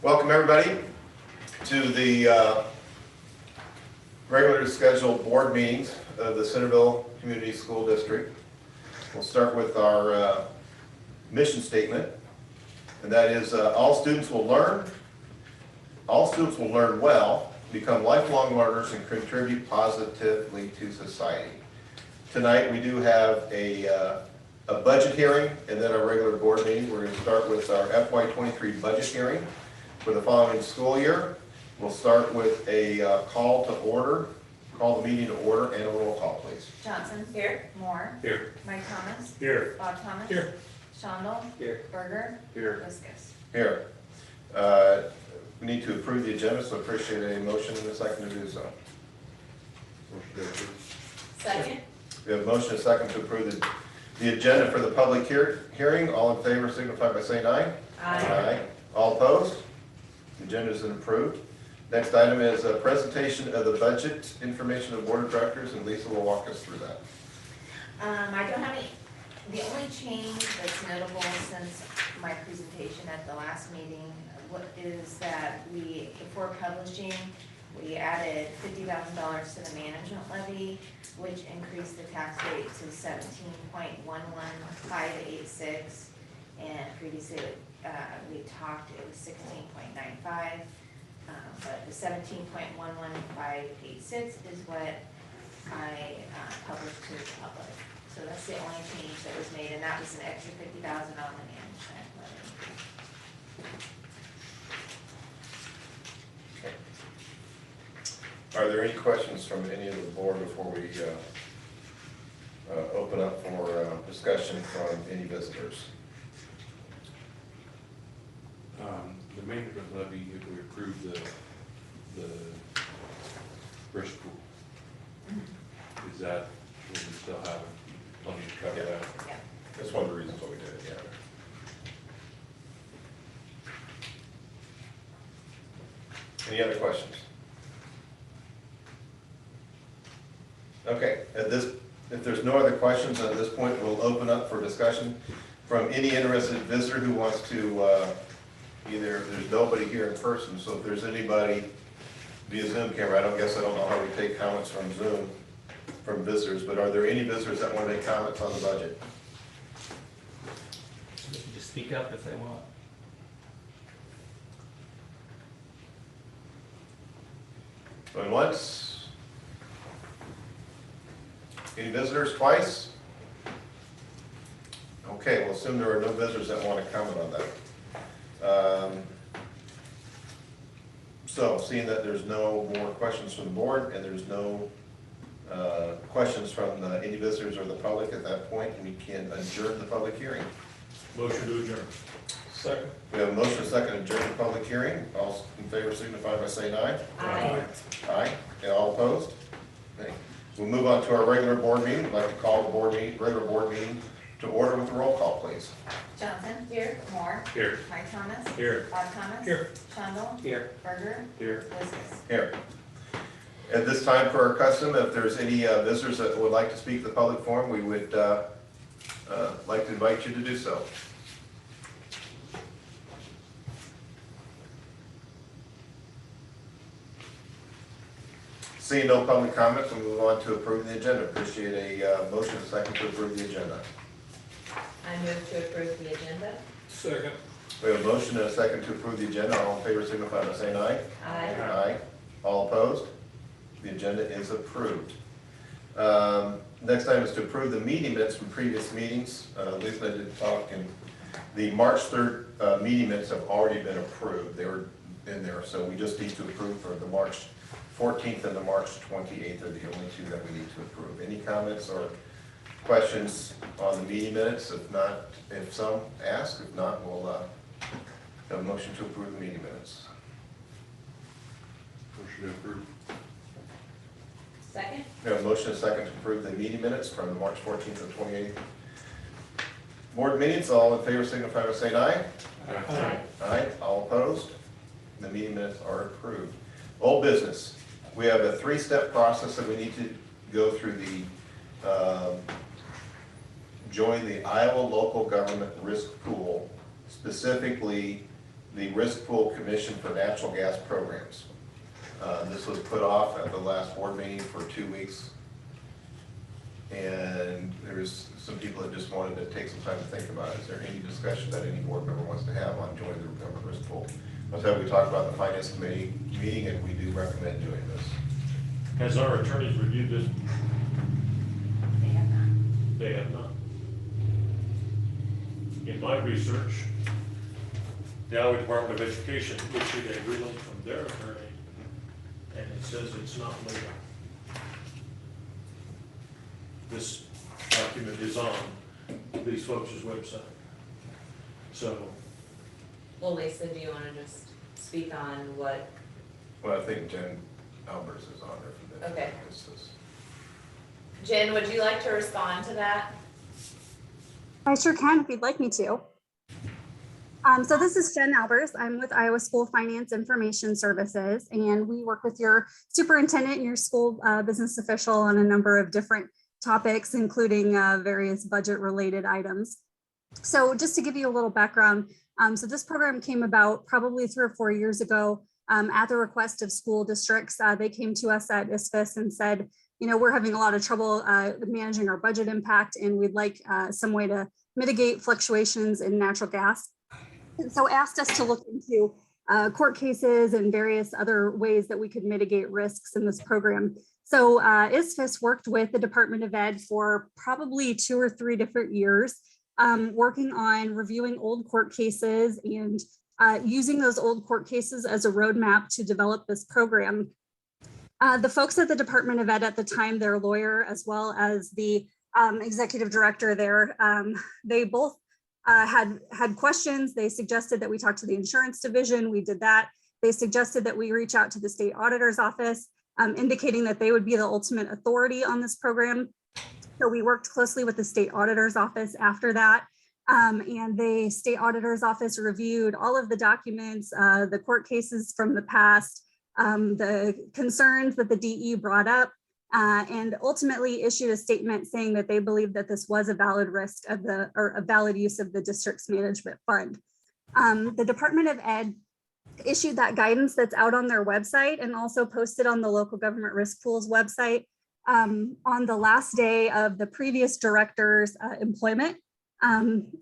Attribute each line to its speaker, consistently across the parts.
Speaker 1: Welcome everybody to the regularly scheduled board meetings of the Centerville Community School District. We'll start with our mission statement, and that is all students will learn well, become lifelong learners, and contribute positively to society. Tonight we do have a budget hearing and then our regular board meeting. We're going to start with our FY23 budget hearing for the following school year. We'll start with a call the meeting to order, and a roll call, please.
Speaker 2: Johnson. Here. Moore.
Speaker 3: Here.
Speaker 2: Mike Thomas.
Speaker 3: Here.
Speaker 2: Bob Thomas.
Speaker 3: Here.
Speaker 2: Shondell.
Speaker 3: Here.
Speaker 2: Berger.
Speaker 3: Here.
Speaker 2: Liskus.
Speaker 1: Here. We need to approve the agenda, so appreciate a motion and a second to do so.
Speaker 2: Second.
Speaker 1: We have a motion and a second to approve the agenda for the public hearing. All in favor signify by saying aye.
Speaker 2: Aye.
Speaker 1: All opposed? The agenda is approved. Next item is a presentation of the budget information of the board of directors, and Lisa will walk us through that.
Speaker 2: I don't have any, the only change that's notable since my presentation at the last meeting is that before publishing, we added $50,000 to the management levy, which increased the tax rate to 17.11586, and previously we talked it was 16.95, but the 17.11586 is what I published to the public. So that's the only change that was made, and that was an extra $50,000 on the management levy.
Speaker 1: Are there any questions from any of the board before we open up for discussion from any visitors?
Speaker 3: The management levy, if we approve the risk pool, is that, will we still have plenty to cover that?
Speaker 2: Yeah.
Speaker 1: That's one of the reasons why we did it, yeah. Any other questions? Okay, if there's no other questions, at this point we'll open up for discussion from any interested visitor who wants to, there's nobody here in person, so if there's anybody via Zoom camera, I don't know how we take comments from Zoom, from visitors, but are there any visitors that want to make comments on the budget?
Speaker 4: They can just speak up if they want.
Speaker 1: Going once? Any visitors twice? Okay, we'll assume there are no visitors that want to comment on that. So, seeing that there's no more questions from the board and there's no questions from any visitors or the public at that point, we can adjourn the public hearing.
Speaker 3: Motion to adjourn. Second.
Speaker 1: We have a motion and a second to adjourn the public hearing. All in favor signify by saying aye.
Speaker 2: Aye.
Speaker 1: Aye. And all opposed? Okay. We'll move on to our regular board meeting. I'd like to call the regular board meeting to order with a roll call, please.
Speaker 2: Johnson. Here. Moore.
Speaker 3: Here.
Speaker 2: Mike Thomas.
Speaker 3: Here.
Speaker 2: Bob Thomas.
Speaker 3: Here.
Speaker 2: Shondell.
Speaker 4: Here.
Speaker 2: Berger.
Speaker 3: Here.
Speaker 2: Liskus.
Speaker 1: Here. At this time, for our custom, if there's any visitors that would like to speak to the public forum, we would like to invite you to do so. Seeing no public comments, we'll move on to approving the agenda. Appreciate a motion and a second to approve the agenda.
Speaker 5: I move to approve the agenda.
Speaker 3: Second.
Speaker 1: We have a motion and a second to approve the agenda. All in favor signify by saying aye.
Speaker 5: Aye.
Speaker 1: Aye. All opposed? The agenda is approved. Next item is to approve the meeting minutes from previous meetings. Lisa and I did talk, and the March 3rd meeting minutes have already been approved. They were in there, so we just need to approve for the March 14th and the March 28th are the only two that we need to approve. Any comments or questions on the meeting minutes? If not, if some, ask. If not, we'll have a motion to approve the meeting minutes.
Speaker 3: Motion to approve.
Speaker 5: Second?
Speaker 1: We have a motion and a second to approve the meeting minutes from the March 14th and 28th board meetings. All in favor signify by saying aye.
Speaker 5: Aye.
Speaker 1: Aye. All opposed? The meeting minutes are approved. Old business. We have a three-step process that we need to go through join the Iowa Local Government Risk Pool, specifically the Risk Pool Commission for Natural Gas Programs. This was put off at the last board meeting for 2 weeks. And there's some people that just wanted to take some time to think about it. Is there any discussion that any board member wants to have on joining the government risk pool? That's how we talked about the finance committee meeting, and we do recommend doing this.
Speaker 6: Has our attorneys reviewed this?
Speaker 2: They have not.
Speaker 6: They have not. In my research, the Iowa Department of Education issued a ruling from their attorney, and it says it's not legal. This document is on these folks' website. So,
Speaker 5: Well, Lisa, do you want to just speak on what,
Speaker 1: Well, I think Jen Albers is on there for that.
Speaker 5: Okay.
Speaker 1: This is-
Speaker 5: Jen, would you like to respond to that?
Speaker 7: I sure can if you'd like me to. So this is Jen Albers. I'm with Iowa School Finance Information Services, and we work with your superintendent and your school business official on a number of different topics, including various budget-related items. So just to give you a little background, so this program came about probably 3 or 4 years ago at the request of school districts. They came to us at ISFIS and said, you know, we're having a lot of trouble managing our budget impact, and we'd like some way to mitigate fluctuations in natural gas. And so asked us to look into court cases and various other ways that we could mitigate risks in this program. So ISFIS worked with the Department of Ed for probably 2 or 3 different years, working on reviewing old court cases and using those old court cases as a roadmap to develop this program. The folks at the Department of Ed at the time, their lawyer, as well as the executive director there, they both had questions. They suggested that we talk to the insurance division. We did that. They suggested that we reach out to the state auditor's office, indicating that they would be the ultimate authority on this program. So we worked closely with the state auditor's office after that. And the state auditor's office reviewed all of the documents, the court cases from the past, the concerns that the DE brought up, and ultimately issued a statement saying that they believe that this was a valid risk of or a valid use of the district's management fund. The Department of Ed issued that guidance that's out on their website and also posted on the local government risk pool's website on the last day of the previous director's employment.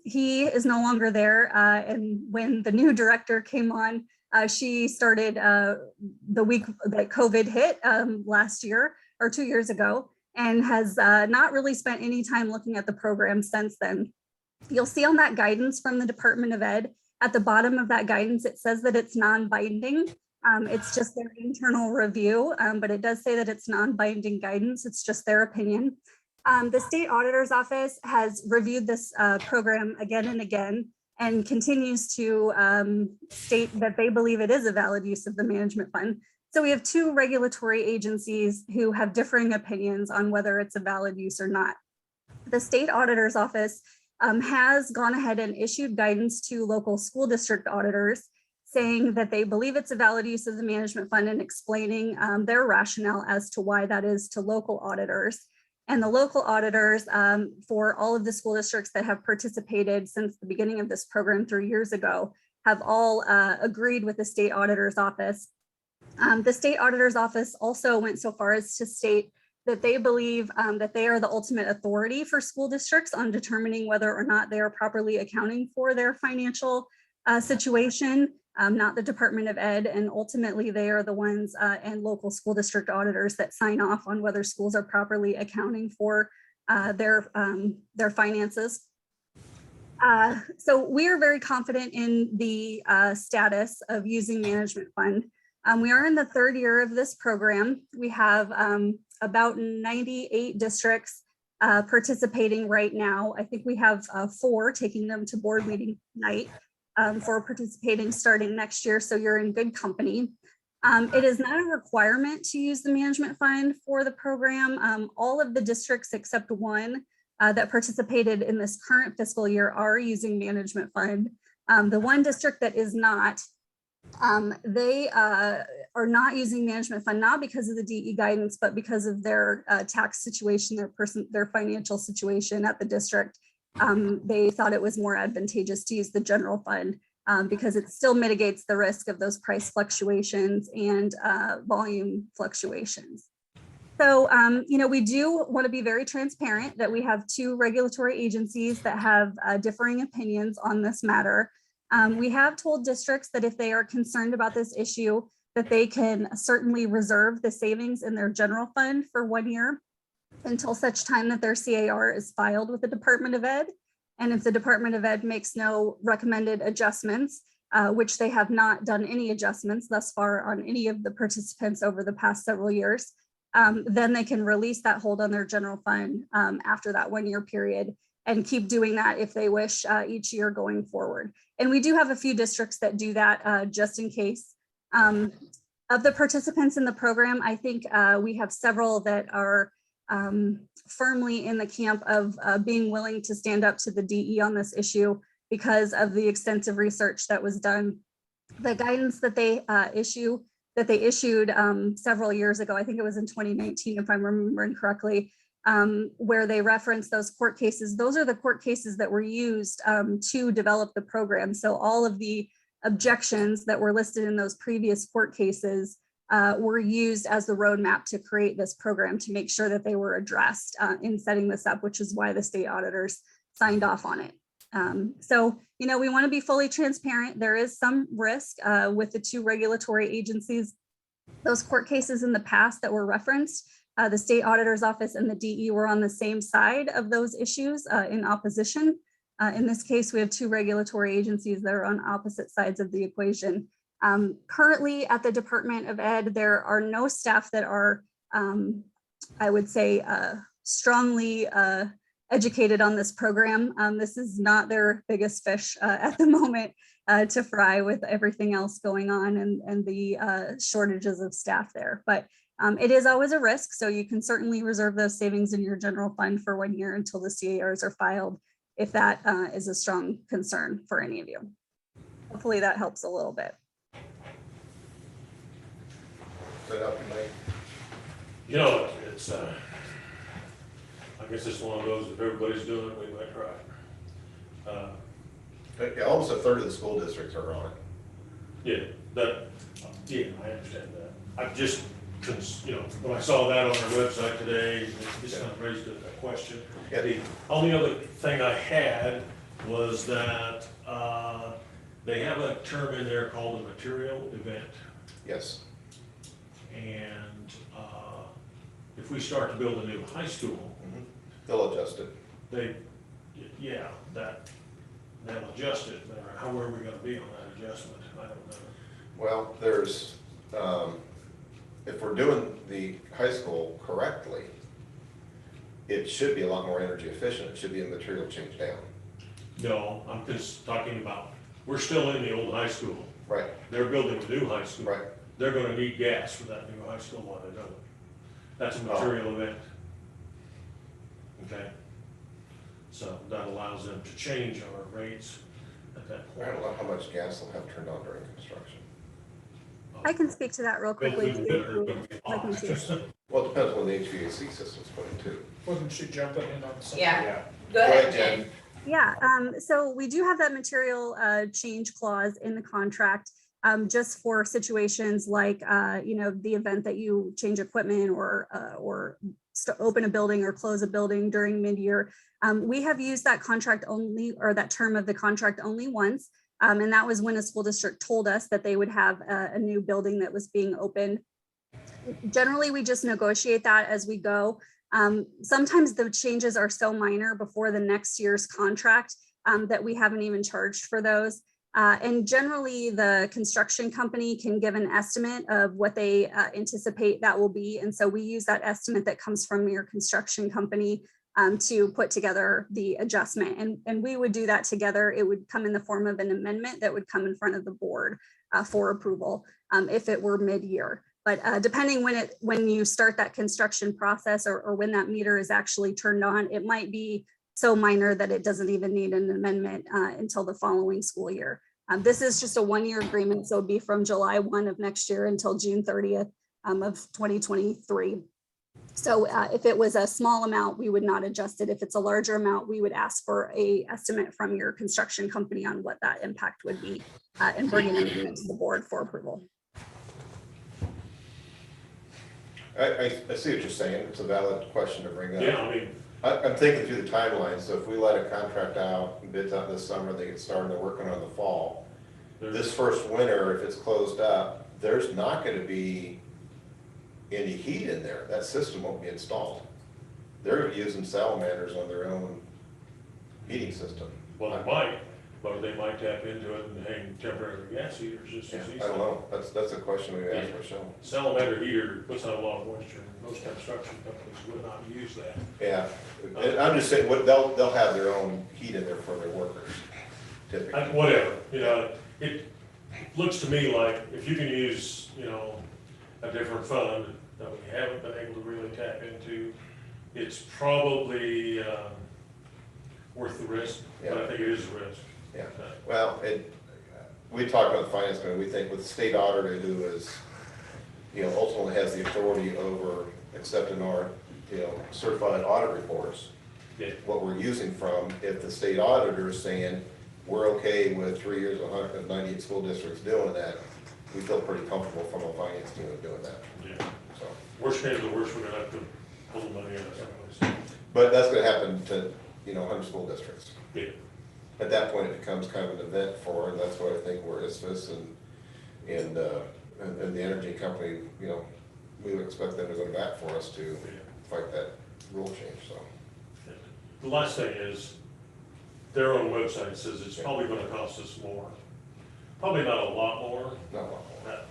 Speaker 7: He is no longer there, and when the new director came on, she started the week that COVID hit last year or 2 years ago, and has not really spent any time looking at the program since then. You'll see on that guidance from the Department of Ed, at the bottom of that guidance, it says that it's non-binding. It's just their internal review, but it does say that it's non-binding guidance. It's just their opinion. The state auditor's office has reviewed this program again and again, and continues to state that they believe it is a valid use of the management fund. So we have 2 regulatory agencies who have differing opinions on whether it's a valid use or not. The state auditor's office has gone ahead and issued guidance to local school district auditors, saying that they believe it's a valid use of the management fund and explaining their rationale as to why that is to local auditors. And the local auditors for all of the school districts that have participated since the beginning of this program 3 years ago have all agreed with the state auditor's office. The state auditor's office also went so far as to state that they believe that they are the ultimate authority for school districts on determining whether or not they are properly accounting for their financial situation, not the Department of Ed. And ultimately, they are the ones and local school district auditors that sign off on whether schools are properly accounting for their finances. So we are very confident in the status of using management fund. We are in the 3rd year of this program. We have about 98 districts participating right now. I think we have 4 taking them to board meeting tonight for participating starting next year. So you're in good company. It is not a requirement to use the management fund for the program. All of the districts except 1 that participated in this current fiscal year are using management fund. The 1 district that is not, they are not using management fund, not because of the DE guidance, but because of their tax situation, their financial situation at the district. They thought it was more advantageous to use the general fund. because it still mitigates the risk of those price fluctuations and volume fluctuations. So, we do want to be very transparent that we have two regulatory agencies that have differing opinions on this matter. We have told districts that if they are concerned about this issue, that they can certainly reserve the savings in their general fund for 1 year until such time that their CAR is filed with the Department of Ed. And if the Department of Ed makes no recommended adjustments, which they have not done any adjustments thus far on any of the participants over the past several years, then they can release that hold on their general fund after that 1 year period and keep doing that if they wish each year going forward. And we do have a few districts that do that just in case. Of the participants in the program, I think we have several that are firmly in the camp of being willing to stand up to the DE on this issue because of the extensive research that was done. The guidance that they issued several years ago, I think it was in 2019, if I'm remembering correctly, where they referenced those court cases. Those are the court cases that were used to develop the program. So all of the objections that were listed in those previous court cases were used as the roadmap to create this program to make sure that they were addressed in setting this up, which is why the state auditors signed off on it. So, we want to be fully transparent. There is some risk with the two regulatory agencies. Those court cases in the past that were referenced, the state auditor's office and the DE were on the same side of those issues in opposition. In this case, we have two regulatory agencies that are on opposite sides of the equation. Currently at the Department of Ed, there are no staff that are, I would say, strongly educated on this program. This is not their biggest fish at the moment to fry with everything else going on and the shortages of staff there. But it is always a risk, so you can certainly reserve those savings in your general fund for 1 year until the CARs are filed, if that is a strong concern for any of you. Hopefully that helps a little bit.
Speaker 1: Does that help you, Mike?
Speaker 6: It's, I guess it's one of those, if everybody's doing it, we might try.
Speaker 1: Yeah, almost a third of the school districts are on it.
Speaker 6: I understand that. I've just, when I saw that on their website today, it just kind of raised a question.
Speaker 1: Yeah.
Speaker 6: The only other thing I had was that they have a term in there called a material event.
Speaker 1: Yes.
Speaker 6: And if we start to build a new high school,
Speaker 1: They'll adjust it.
Speaker 6: they'll adjust it, but how are we gonna be on that adjustment? I don't know.
Speaker 1: Well, there's, if we're doing the high school correctly, it should be a lot more energy efficient. It should be a material change down.
Speaker 6: No, I'm just talking about, we're still in the old high school.
Speaker 1: Right,
Speaker 6: They're building a new high school.
Speaker 1: right.
Speaker 6: They're gonna need gas for that new high school while they're doing it. That's a material event. Okay? So that allows them to change our rates at that
Speaker 1: I don't
Speaker 6: point.
Speaker 1: know how much gas they'll have turned on during construction.
Speaker 7: I can speak to that real quickly.
Speaker 6: Hopefully
Speaker 7: too,
Speaker 6: they're
Speaker 7: if you'd
Speaker 6: gonna be
Speaker 7: like me to.
Speaker 6: off.
Speaker 1: Well, it depends when the HVAC system's put in too.
Speaker 8: Wasn't she jumping in on something?
Speaker 5: Yeah. Go ahead, Jen.
Speaker 7: Yeah, so we do have that material change clause in the contract just for situations like, the event that you change equipment or open a building or close a building during mid-year. We have used that contract only, or that term of the contract only once. And that was when a school district told us that they would have a new building that was being opened. Generally, we just negotiate that as we go. Sometimes the changes are so minor before the next year's contract that we haven't even charged for those. And generally, the construction company can give an estimate of what they anticipate that will be. And so we use that estimate that comes from your construction company to put together the adjustment. And we would do that together. It would come in the form of an amendment that would come in front of the board for approval if it were mid-year. But depending when you start that construction process or when that meter is actually turned on, it might be so minor that it doesn't even need an amendment until the following school year. This is just a 1-year agreement, so it'd be from July 1 of next year until June 30th of 2023. So if it was a small amount, we would not adjust it. If it's a larger amount, we would ask for a estimate from your construction company on what that impact would be and bring an amendment to the board for approval.
Speaker 1: I see what you're saying. It's a valid question to bring up.
Speaker 6: Yeah, I mean,
Speaker 1: I'm thinking through the timeline, so if we let a contract out, bids out this summer, they get started, they're working on the fall. This first winter, if it's closed up, there's not gonna be any heat in there. That system won't be installed. They're using salamanders on their own heating system.
Speaker 6: well, they might, but they might tap into it and hang temporary gas heaters just
Speaker 1: Yeah,
Speaker 6: as
Speaker 1: I
Speaker 6: easily.
Speaker 1: don't know. That's a question we asked Michelle.
Speaker 6: Salamander heater puts out a lot of moisture, most construction companies would not use that.
Speaker 1: Yeah, and I'm just saying, they'll have their own heat in there for their workers typically.
Speaker 6: Whatever, it looks to me like if you can use, a different fund that we haven't been able to really tap into, it's probably, worth the risk, but I think it is a risk.
Speaker 1: Yeah, well, we talked about the finance committee, we think with the state auditor who is, ultimately has the authority over accepting our, certified audit reports,
Speaker 6: Yeah.
Speaker 1: what we're using from, if the state auditor is saying, we're okay with 3 years, 198 school districts doing that, we feel pretty comfortable from a finance team of doing that,
Speaker 6: Yeah.
Speaker 1: so.
Speaker 6: Worst case of the worst, we're gonna have to pull the money out of someplace.
Speaker 1: But that's gonna happen to, 100 school districts.
Speaker 6: Yeah.
Speaker 1: At that point, it becomes kind of an event for, and that's why I think we're ISFIS and the energy company, we would expect them to go to bat for us to fight that rule change, so.
Speaker 6: The last thing is, their own website says it's probably gonna cost us more. Probably not a lot more,
Speaker 1: Not a lot more.
Speaker 6: but at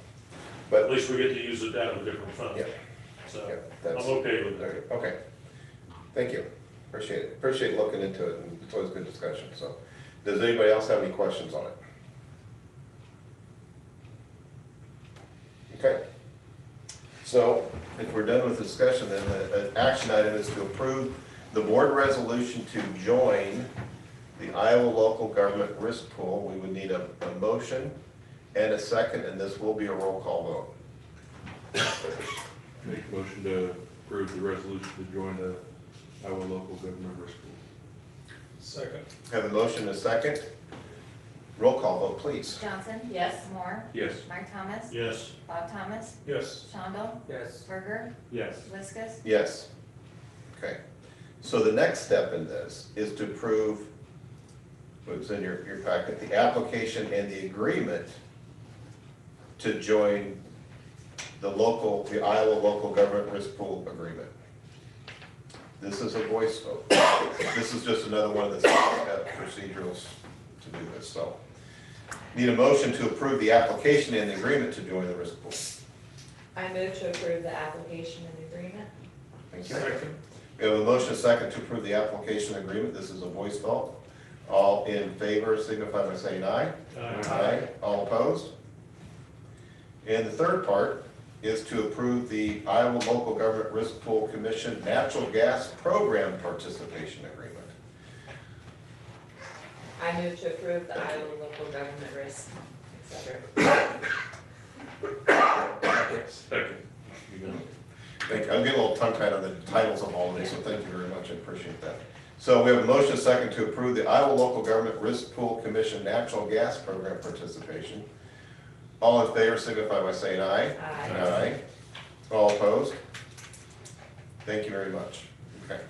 Speaker 1: But,
Speaker 6: least we get to use it out of a different fund.
Speaker 1: yeah,
Speaker 6: So,
Speaker 1: yeah,
Speaker 6: I'm
Speaker 1: that's,
Speaker 6: okay with that.
Speaker 1: okay. Thank you, appreciate it, appreciate looking into it, and it's always good discussion, so. Does anybody else have any questions on it? Okay. So, if we're done with the discussion, then the action item is to approve the board resolution to join the Iowa Local Government Risk Pool. We would need a motion and a second, and this will be a roll call vote.
Speaker 3: Make a motion to approve the resolution to join the Iowa Local Government Risk Pool.
Speaker 8: Second.
Speaker 1: Have a motion and a second. Roll call vote, please.
Speaker 2: Johnson?
Speaker 5: Yes.
Speaker 2: Moore?
Speaker 3: Yes.
Speaker 2: Mike Thomas?
Speaker 6: Yes,
Speaker 2: Bob Thomas?
Speaker 8: Yes.
Speaker 2: Shonda?
Speaker 4: Yes.
Speaker 2: Berger?
Speaker 3: Yes.
Speaker 2: Liskus?
Speaker 1: Yes. Okay. So the next step in this is to approve, what's in your packet, the application and the agreement to join the Iowa Local Government Risk Pool Agreement. This is a voice vote. This is just another one of the procedurals to do this, so. Need a motion to approve the application and the agreement to join the risk pool.
Speaker 5: I move to approve the application and agreement.
Speaker 1: Thank you.
Speaker 8: Second.
Speaker 1: We have a motion second to approve the application agreement. This is a voice vote. All in favor signify by saying aye. Aye. All opposed? And the third part is to approve the Iowa Local Government Risk Pool Commission Natural Gas Program Participation Agreement.
Speaker 5: I move to approve the Iowa Local Government Risk, etc.
Speaker 3: Second. You know.
Speaker 1: Thank you. I'm getting a little tongue-tied on the titles of all of these, so thank you very much. I appreciate that. So we have a motion second to approve the Iowa Local Government Risk Pool Commission Natural Gas Program Participation. All in favor signify by saying aye.
Speaker 5: Aye.
Speaker 1: Aye. All opposed? Thank you very much. Okay.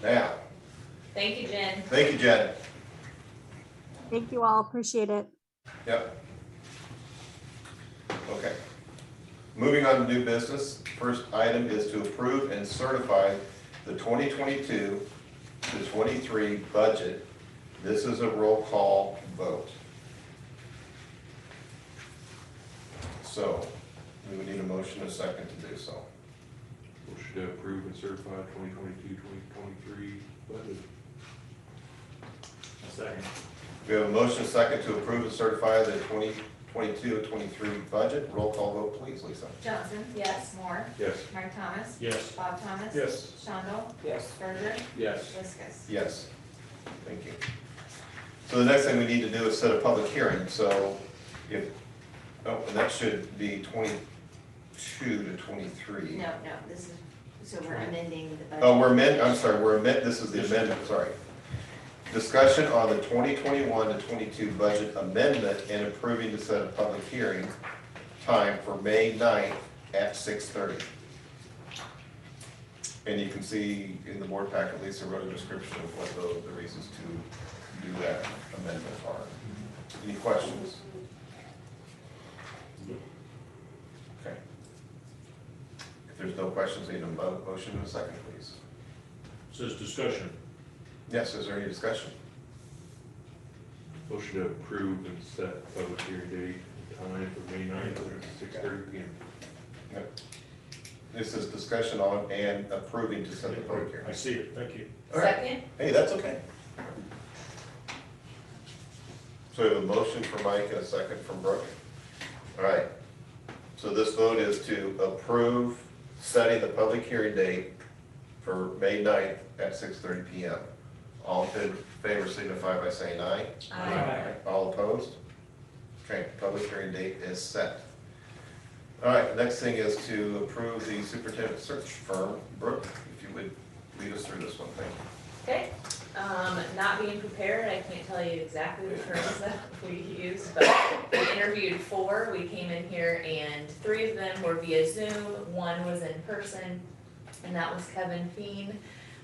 Speaker 1: Now,
Speaker 5: Thank you, Jen.
Speaker 1: thank you, Jen.
Speaker 7: Thank you all, appreciate it.
Speaker 1: Yep. Okay. Moving on to new business. First item is to approve and certify the 2022 to 23 budget. This is a roll call vote. So, we would need a motion and a second to do so.
Speaker 3: Motion to approve and certify 2022-2023 budget.
Speaker 4: Second.
Speaker 1: We have a motion and a second to approve and certify the 2022-23 budget. Roll call vote, please, Lisa.
Speaker 2: Johnson?
Speaker 5: Yes.
Speaker 2: Moore?
Speaker 3: Yes.
Speaker 2: Mike Thomas?
Speaker 6: yes.
Speaker 2: Bob Thomas?
Speaker 8: Yes.
Speaker 2: Shonda?
Speaker 8: Yes.
Speaker 2: Berger?
Speaker 3: Yes.
Speaker 2: Liskus?
Speaker 1: Yes. Thank you. So the next thing we need to do is set a public hearing. So if, oh, and that should be to 23.
Speaker 2: No, this is, so we're amending the budget.
Speaker 1: Oh, this is the amendment, sorry. Discussion on the 2021 to 22 budget amendment and approving to set a public hearing time for May 9th at 6:30. And you can see in the board packet, Lisa wrote a description of what the reasons to do that amendment are. Any questions? Okay. If there's no questions, need a motion and a second, please.
Speaker 6: Says discussion.
Speaker 1: Yes, is there any discussion?
Speaker 3: Motion to approve and set public hearing date and time for May 9th at 6:30 PM.
Speaker 1: Yep. This is discussion on and approving to set the public hearing.
Speaker 6: I see it, thank you.
Speaker 1: All right.
Speaker 5: Second?
Speaker 1: Hey, that's okay. So we have a motion from Mike and a second from Brooke. All right. So this vote is to approve setting the public hearing date for May 9th at 6:30 PM. All in favor signify by saying aye.
Speaker 5: Aye.
Speaker 1: All opposed? Okay, public hearing date is set. All right, the next thing is to approve the superintendent search firm. Brooke, if you would lead us through this one, thank you.
Speaker 5: Okay, not being prepared, I can't tell you exactly the terms that we used, but we interviewed 4. We came in here and 3 of them were via Zoom, 1 was in person, and that was Kevin Feen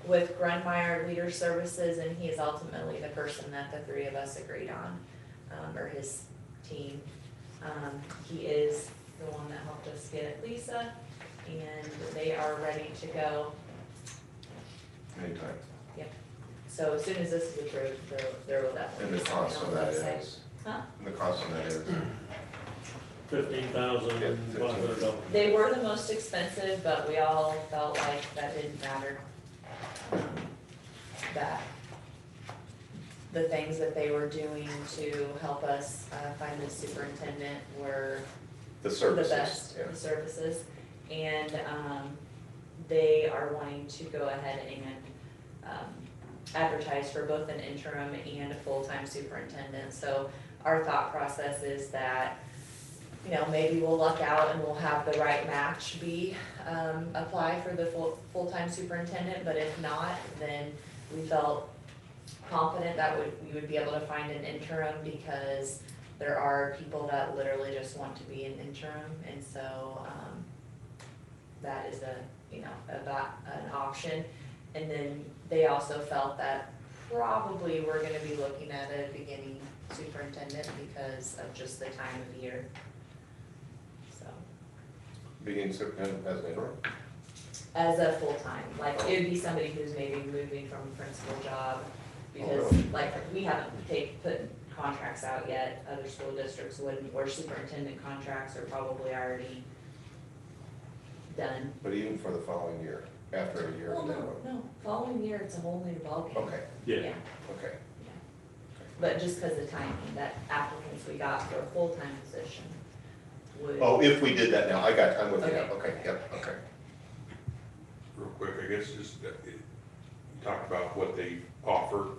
Speaker 5: with Grunmeyer Leader Services, and he is ultimately the person that the 3 of us agreed on, or his team. He is the one that helped us get Lisa, and they are ready to go.
Speaker 1: Anytime.
Speaker 5: So as soon as this is approved, there will definitely
Speaker 1: And
Speaker 5: be
Speaker 1: the
Speaker 5: something
Speaker 1: cost
Speaker 5: on
Speaker 1: on
Speaker 5: the
Speaker 1: that
Speaker 5: website.
Speaker 1: is?
Speaker 5: Huh?
Speaker 1: And the cost on that is?
Speaker 6: $15,500.
Speaker 5: They were the most expensive, but we all felt like that didn't matter. That the things that they were doing to help us find the superintendent were
Speaker 1: The
Speaker 5: the
Speaker 1: services.
Speaker 5: best,
Speaker 1: Yeah.
Speaker 5: the services. And they are wanting to go ahead and advertise for both an interim and a full-time superintendent. So our thought process is that, you know, maybe we'll luck out and we'll have the right match be, apply for the full-time superintendent, but if not, then we felt confident that we would be able to find an interim, because there are people that literally just want to be an interim, and so, that is an option. And then they also felt that probably we're gonna be looking at a beginning superintendent because of just the time of year. So,
Speaker 1: Beginning superintendent as an interim?
Speaker 5: as a full-time, like, it would be somebody who's maybe moving from a principal job, because,
Speaker 1: really?
Speaker 5: like, we haven't put contracts out yet, other school districts wouldn't, or superintendent contracts are probably already done.
Speaker 1: But even for the following year, after a year?
Speaker 5: Well,
Speaker 1: then
Speaker 5: no,
Speaker 1: what?
Speaker 5: no, following year, it's a whole new ballgame.
Speaker 1: Okay,
Speaker 3: Yeah.
Speaker 1: okay.
Speaker 5: But just because of timing, that applicants we got for a full-time position would.
Speaker 1: Oh, if we did that now, I'm with you,
Speaker 5: Okay.
Speaker 1: okay, yep, okay.
Speaker 3: Real quick, I guess, just, you talked about what they offer.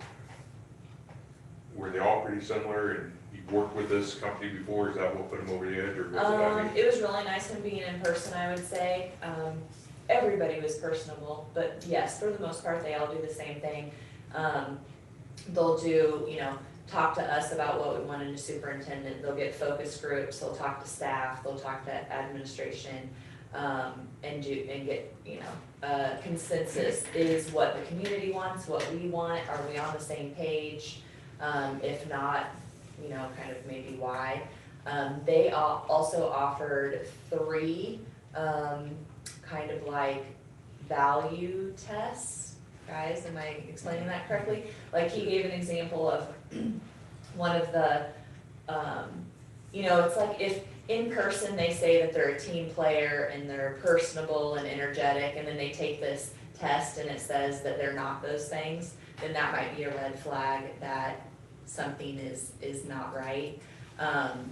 Speaker 3: Were they all pretty similar, and you've worked with this company before, is that what put them over the edge, or was it, I mean?
Speaker 5: It was really nice him being in person, I would say. Everybody was personable, but yes, for the most part, they all do the same thing. They'll do, you know, talk to us about what we want in a superintendent. They'll get focus groups, they'll talk to staff, they'll talk to administration, and get, you know, consensus. Is what the community wants, what we want, are we on the same page? If not, you know, kind of maybe why. They also offered 3, kind of like value tests. Guys, am I explaining that correctly? Like, he gave an example of one of the, you know, it's like if in person they say that they're a team player and they're personable and energetic, and then they take this test and it says that they're not those things, then that might be a red flag that something is not right. And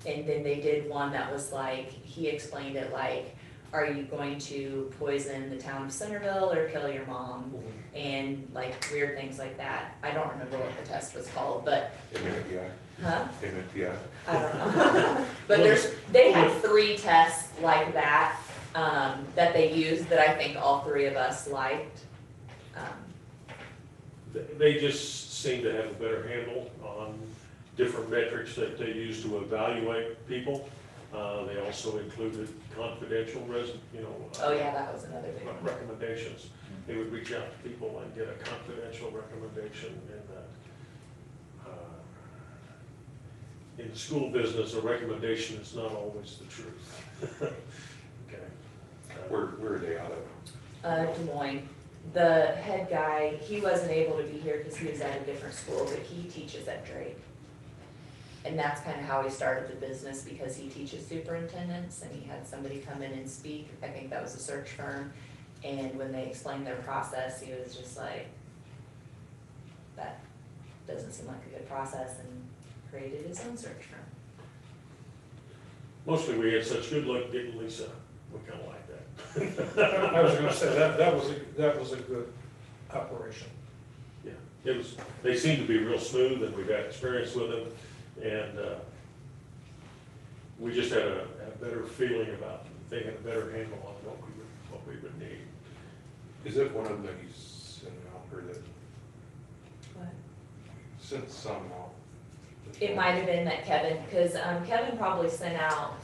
Speaker 5: then they did one that was like, he explained it like, are you going to poison the town of Centerville or kill your mom? And like weird things like that. I don't remember what the test was called, but
Speaker 3: MMPI.
Speaker 5: Huh?
Speaker 3: Payment, yeah.
Speaker 5: I don't know. But they had 3 tests like that, that they used that I think all 3 of us liked.
Speaker 6: They just seem to have a better handle on different metrics that they use to evaluate people. They also included confidential
Speaker 5: Oh yeah, that was another big one.
Speaker 6: recommendations. They would reach out to people and get a confidential recommendation, and in the school business, a recommendation is not always the truth. Okay.
Speaker 3: Where are they out of?
Speaker 5: Des Moines. The head guy, he wasn't able to be here because he was at a different school, but he teaches at Drake. And that's kind of how he started the business, because he teaches superintendents, and he had somebody come in and speak. I think that was a search firm. And when they explained their process, he was just like, that doesn't seem like a good process, and created his own search firm.
Speaker 6: Mostly we had such good luck getting Lisa. We kind of like that.
Speaker 8: I was gonna say, that was a good operation.
Speaker 6: Yeah, it was, they seemed to be real smooth, and we've had experience with them, and we just had a better feeling about them. They had a better handle on what we would need.
Speaker 3: Is it one of them that you sent out, or that
Speaker 5: What?
Speaker 3: sent some out?
Speaker 5: It might have been that Kevin, because Kevin probably sent out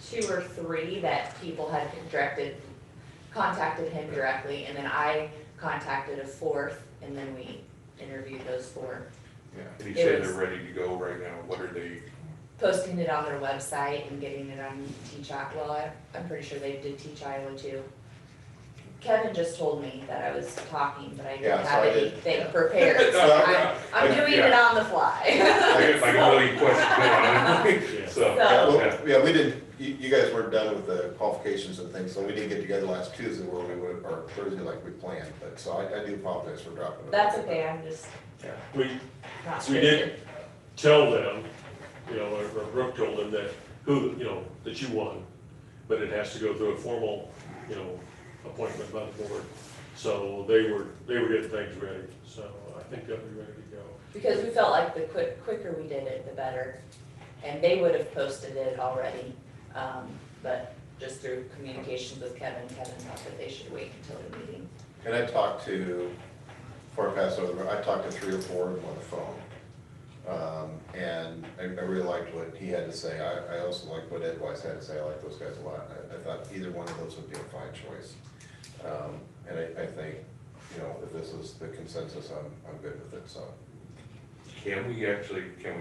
Speaker 5: 2 or 3 that people had contacted him directly, and then I contacted a 4th, and then we interviewed those 4.
Speaker 3: Yeah, and you
Speaker 5: It
Speaker 3: say
Speaker 5: was-
Speaker 3: they're ready to go right now. What are they?
Speaker 5: Posting it on their website and getting it on Teach Iowa. Well, I'm pretty sure they did Teach Iowa too. Kevin just told me that I was talking, but I
Speaker 1: Yeah,
Speaker 5: didn't
Speaker 1: so
Speaker 5: have
Speaker 1: I did,
Speaker 5: anything
Speaker 1: yeah.
Speaker 5: prepared, so I'm doing it on the fly.
Speaker 3: I got like a million questions going on.
Speaker 6: Yeah.
Speaker 3: So,
Speaker 1: Yeah,
Speaker 3: yeah.
Speaker 1: well, yeah, we didn't, you guys weren't done with the qualifications and things, so we didn't get together last Tuesday where we would, or Thursday like we planned, but, so I do apologize for dropping it.
Speaker 5: That's okay, I'm just
Speaker 6: Yeah. We
Speaker 5: not
Speaker 6: We
Speaker 5: scripted.
Speaker 6: did tell them, or Brooke told them that that you won, but it has to go through a formal, appointment by the board. So they were getting things ready, so I think they'll be ready to go.
Speaker 5: Because we felt like the quicker we did it, the better. And they would have posted it already, but just through communications with Kevin thought that they should wait until the meeting.
Speaker 1: And I talked to, before I pass over, I talked to 3 or 4 of them on the phone. And I really liked what he had to say. I also liked what Ed Weiss had to say. I like those guys a lot. I thought either one of those would be a fine choice. And I think, if this is the consensus, I'm good with it, so.
Speaker 3: Can we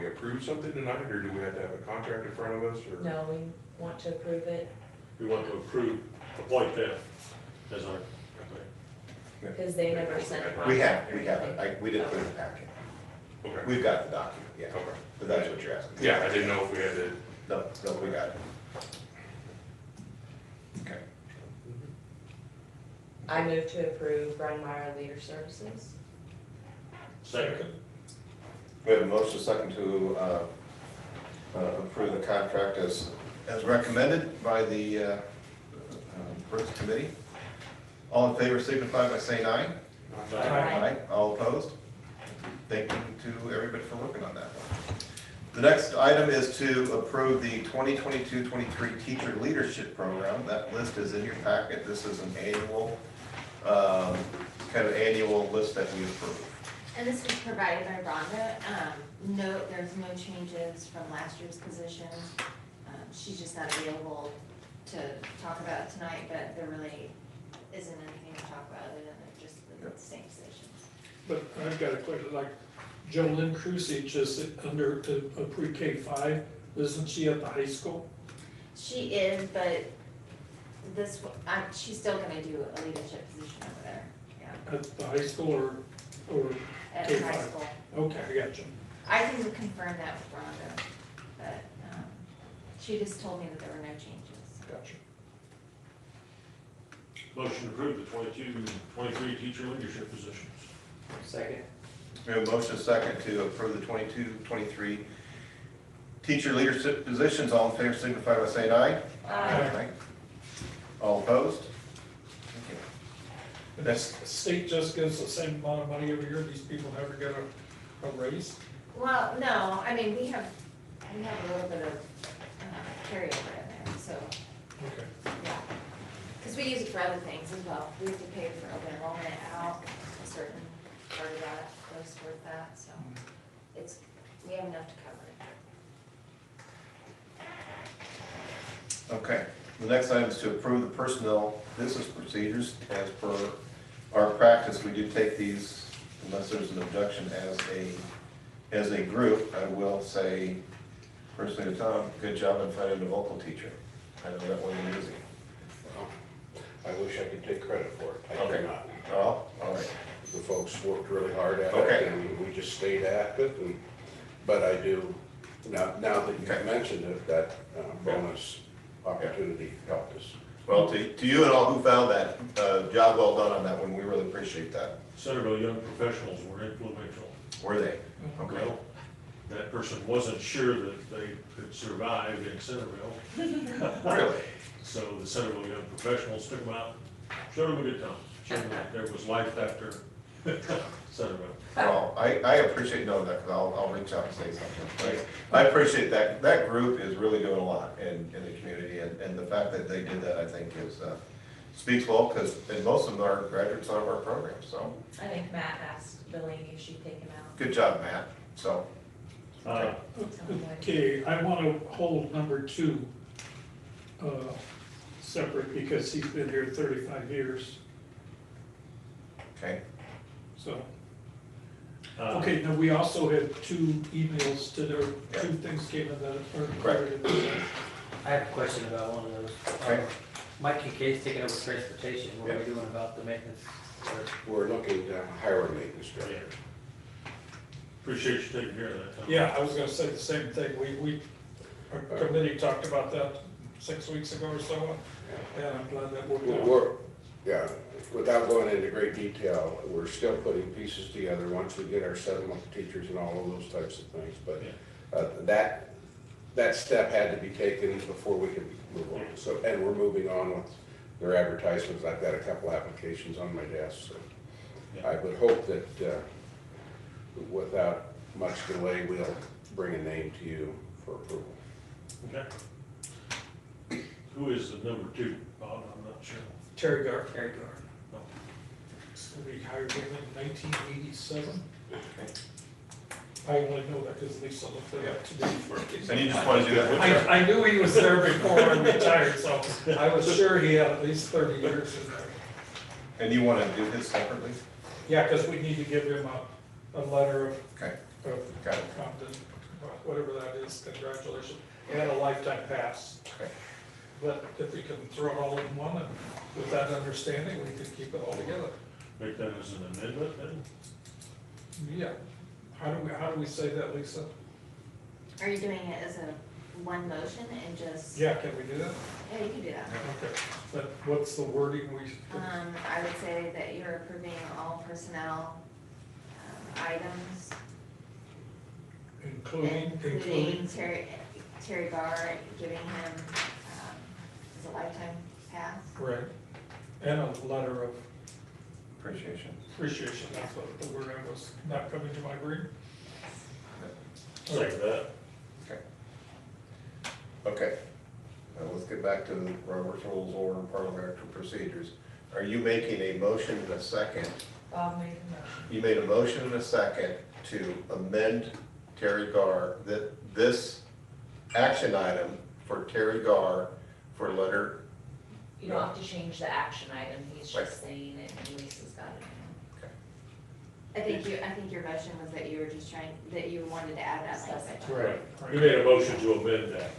Speaker 3: approve something tonight, or do we have to have a contract in front of us, or?
Speaker 5: No, we want to approve it,
Speaker 6: We want to appoint them as our company.
Speaker 5: because they never sent it.
Speaker 1: We have it. We didn't put it in the packet.
Speaker 3: Okay.
Speaker 1: We've got the document, yeah.
Speaker 3: Okay.
Speaker 1: But that's what you're asking.
Speaker 3: Yeah, I didn't know if we had to.
Speaker 1: No, we got it. Okay.
Speaker 5: I move to approve Brian Meyer Leader Services.
Speaker 6: Second.
Speaker 1: We have a motion second to approve the contract as recommended by the Brooks Committee. All in favor signify by saying aye.
Speaker 5: Aye.
Speaker 1: All opposed? Thank you to everybody for working on that one. The next item is to approve the 2022-23 Teacher Leadership Program. That list is in your packet. This is an annual, kind of annual list that we approve.
Speaker 2: And this was provided by Rhonda. No, there's no changes from last year's positions. She's just not available to talk about it tonight, but there really isn't anything to talk about other than just the same positions.
Speaker 8: But I've got a question, like Jolynn Krusich is under a pre-K 5, isn't she at the high school?
Speaker 2: She is, but she's still gonna do a leadership position over there, yeah,
Speaker 8: At the high school or,
Speaker 2: at
Speaker 8: K
Speaker 2: high
Speaker 8: five.
Speaker 2: school.
Speaker 8: okay, I got you.
Speaker 2: I can confirm that with Rhonda, but, she just told me that there were no changes.
Speaker 8: Got you.
Speaker 6: Motion to approve the 22-23 teacher leadership positions.
Speaker 4: Second.
Speaker 1: We have a motion second to approve the 22-23 teacher leadership positions. All in favor signify by saying aye.
Speaker 8: Aye.
Speaker 1: All opposed? Thank you.
Speaker 8: And the state just gives the same amount of money every year, these people never get a raise?
Speaker 2: Well, no, I mean, we have a little bit of carryover in there, so,
Speaker 8: Okay.
Speaker 2: yeah. Because we use it for other things as well. We have to pay for open enrollment out, a certain part of that goes toward that, so it's, we have enough to cover it.
Speaker 1: Okay, the next item is to approve the personnel business procedures as per our practice. We do take these unless there's an objection as a group. I will say personally to Tom, good job in finding a vocal teacher. I know that wasn't easy.
Speaker 9: I wish I could take credit for it. I
Speaker 1: Okay.
Speaker 9: cannot.
Speaker 1: Oh, all right.
Speaker 9: The folks worked really hard at
Speaker 1: Okay.
Speaker 9: it, and we just stayed at it, and, but I do, now that
Speaker 1: Okay.
Speaker 9: you've mentioned it, that bonus opportunity helped us.
Speaker 1: Well, to you and all who found that, job well done on that one. We really appreciate that.
Speaker 6: Centerville Young Professionals were influential.
Speaker 1: Were they? Okay.
Speaker 6: Well, that person wasn't sure that they could survive in Centerville,
Speaker 1: Really?
Speaker 6: so the Centerville Young Professionals took them out, showed them a good time. Showed them that there was life after Centerville.
Speaker 1: Well, I appreciate knowing that, because I'll reach out and say something. Right? I appreciate that. That group is really doing a lot in the community, and the fact that they did that, I think, is, speaks well, because, and most of them are graduates of our program, so,
Speaker 5: I think Matt asked Delaney if she'd take him out.
Speaker 1: good job, Matt. So,
Speaker 8: Okay, I want to hold number 2 separate because he's been here 35 years,
Speaker 1: okay,
Speaker 8: so.
Speaker 6: Uh,
Speaker 8: Okay, now we also had 2 emails to their, 2 things came in that are included in this.
Speaker 4: I have a question about one of those.
Speaker 1: Okay.
Speaker 4: Mike Kincaid's taking over transportation. What are we doing about the maintenance?
Speaker 9: We're looking to hire a maintenance
Speaker 6: Yeah.
Speaker 9: director.
Speaker 6: Appreciate you taking care of that, Tom.
Speaker 8: Yeah, I was gonna say the same thing, our committee talked about that 6 weeks ago or so, and I'm glad that worked out.
Speaker 9: Yeah, without going into great detail, we're still putting pieces together once we get our settlement with teachers and all of those types of things, but that step had to be taken before we could move on. So, and we're moving on with their advertisements. I've got a couple applications on my desk, so I would hope that without much delay, we'll bring a name to you for approval.
Speaker 6: Okay. Who is the number 2, Bob? I'm not sure.
Speaker 8: Terry Gar,
Speaker 4: Terry Gar.
Speaker 8: we hired him in 1987. I only know that because Lisa looked at that today.
Speaker 1: and you just want to do that?
Speaker 8: I knew he was there before I retired, so I was sure he had at least 30 years in there.
Speaker 1: And you want to do this separately?
Speaker 8: Yeah, because we need to give him a letter
Speaker 1: Okay,
Speaker 8: of
Speaker 1: got it.
Speaker 8: Compton, whatever that is, congratulations, and a lifetime pass.
Speaker 1: Okay.
Speaker 8: But if we can throw it all in one, and with that understanding, we can keep it all together.
Speaker 6: Make that as an amendment then?
Speaker 8: Yeah, how do we say that, Lisa?
Speaker 2: Are you doing it as a one motion and just?
Speaker 8: Yeah, can we do that?
Speaker 2: Yeah, you can do that.
Speaker 8: Okay, but what's the wording we?
Speaker 2: I would say that you're approving all personnel items, including Terry Gar, giving him as a lifetime pass.
Speaker 8: Right, and a letter of
Speaker 1: Appreciation.
Speaker 8: appreciation, that's what the word I was not coming to my brain.
Speaker 6: Second that.
Speaker 1: Okay. Okay. Now let's get back to Robert's Rules of Order and Parliamentary Procedures. Are you making a motion and a second?
Speaker 5: Bob made a motion.
Speaker 1: You made a motion and a second to amend Terry Gar, this action item for Terry Gar for letter,
Speaker 5: You don't have to change the action item, he's
Speaker 1: Right.
Speaker 5: just saying it, and Lisa's got it.
Speaker 2: I think your motion was that you were just that you wanted to add that language.
Speaker 6: Right. You made a motion to amend that.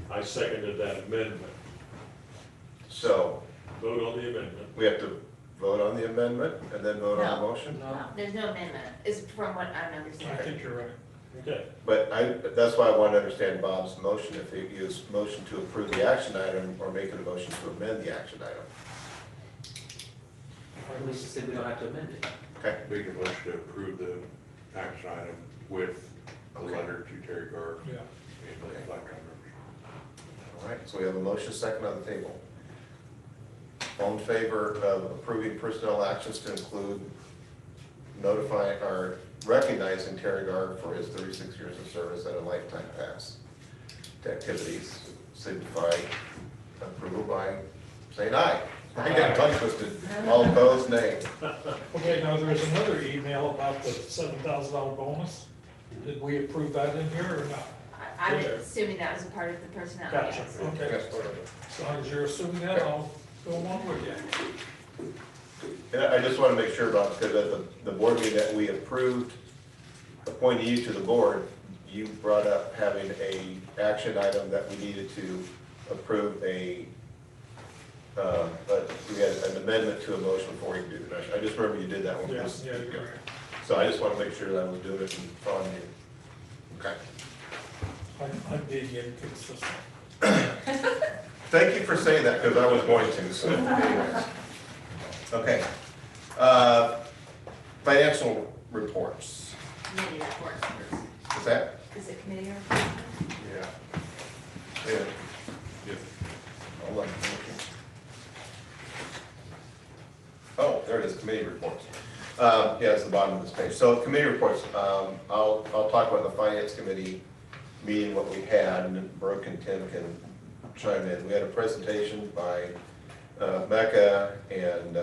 Speaker 6: I seconded that amendment.
Speaker 1: so
Speaker 6: Vote on the amendment.
Speaker 1: we have to vote on the amendment and then vote on the
Speaker 2: No.
Speaker 1: motion?
Speaker 2: No, there's no amendment, is from what I'm
Speaker 8: I
Speaker 2: understanding.
Speaker 8: think you're right.
Speaker 6: Okay.
Speaker 1: But that's why I want to understand Bob's motion, if he used motion to approve the action item or making a motion to amend the action item.
Speaker 4: Lisa said we don't have to amend it.
Speaker 1: Okay,
Speaker 3: Make a motion to approve the action item with a letter to Terry Gar
Speaker 8: Yeah,
Speaker 3: and the lifetime members.
Speaker 1: all right, so we have a motion second on the table. All in favor of approving personnel actions to include notifying or recognizing Terry Gar for his 36 years of service and a lifetime pass to activities. Signify approval by saying aye. I got tongue twisted. All opposed, nay.
Speaker 8: Okay, now there's another email about the $7,000 bonus. Did we approve that in here or not?
Speaker 2: I'm assuming that was a part of the personnel,
Speaker 8: Gotcha,
Speaker 2: yes.
Speaker 8: okay. As long as you're assuming that, I'll go along with you.
Speaker 1: And I just want to make sure about, because at the board meeting that we approved appointing you to the board, you brought up having a action item that we needed to approve but we had an amendment to a motion before we could do the motion. I just remember you did that one.
Speaker 8: Yes, yeah, you're right.
Speaker 1: So I just want to make sure that I was doing it and following you. Okay.
Speaker 8: I'm being inconsistent.
Speaker 1: Thank you for saying that, because I was going to, so anyways. Okay. Financial reports.
Speaker 2: Committee reports first.
Speaker 1: Is that?
Speaker 2: Is it committee report?
Speaker 3: Yeah.
Speaker 1: Yeah.
Speaker 3: Yep.
Speaker 1: Hold on. Oh, there it is, committee reports. Yeah, it's the bottom of this page. So committee reports, I'll talk about the finance committee meeting, what we had, and then Brooke and Tim can chime in. We had a presentation by Mecca, and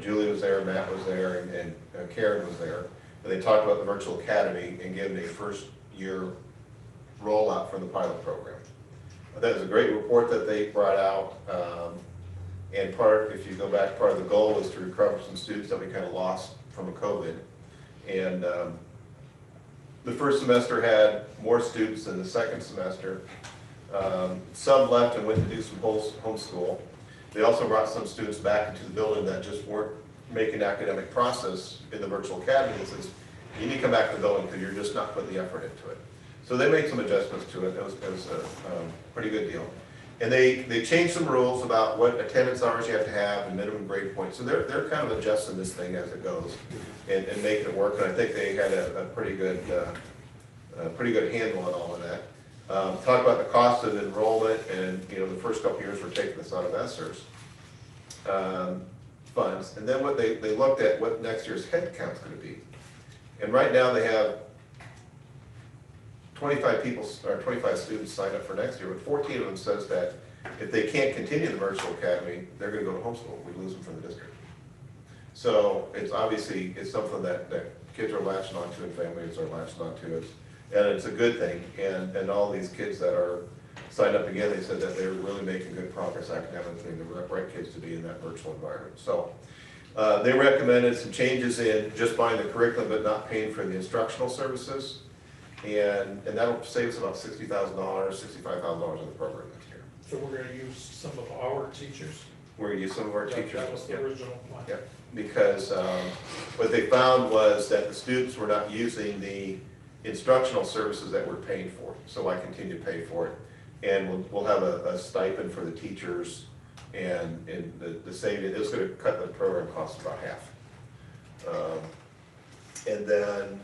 Speaker 1: Julie was there, Matt was there, and Karen was there. And they talked about the virtual academy and given a first year rollout for the pilot program. That was a great report that they brought out. And if you go back, part of the goal was to recover some students that we kind of lost from COVID. And the first semester had more students than the second semester. Some left and went to do some homeschool. They also brought some students back into the building that just weren't making academic process in the virtual academy. It says, you need to come back to the building because you're just not putting the effort into it. So they made some adjustments to it. It was a pretty good deal. And they changed some rules about what attendance hours you have to have and minimum grade points. So they're kind of adjusting this thing as it goes and making it work. And I think they had a pretty good handle on all of that. Talk about the cost of enrollment, and the first couple years we're taking this out of ESSER's funds. And then what they looked at what next year's head count's going to be. And right now they have 25 people or 25 students signed up for next year, but 14 of them says that if they can't continue the virtual academy, they're going to go to homeschool. We lose them from the district. So it's obviously something that kids are latching onto and families are latching onto, and it's a good thing. And all these kids that are signed up again, they said that they're really making good progress academically and the right kids to be in that virtual environment. So they recommended some changes in just buying the curriculum but not paying for the instructional services. And that'll save us about $60,000, $65,000 in the program next year.
Speaker 8: So we're gonna use some of our teachers?
Speaker 1: We're gonna use some of our teachers.
Speaker 8: That was the
Speaker 1: Yeah.
Speaker 8: original plan.
Speaker 1: Yeah, because what they found was that the students were not using the instructional services that we're paying for. So I continue to pay for it. And we'll have a stipend for the teachers, and the saving, it's gonna cut the program cost about half. And then,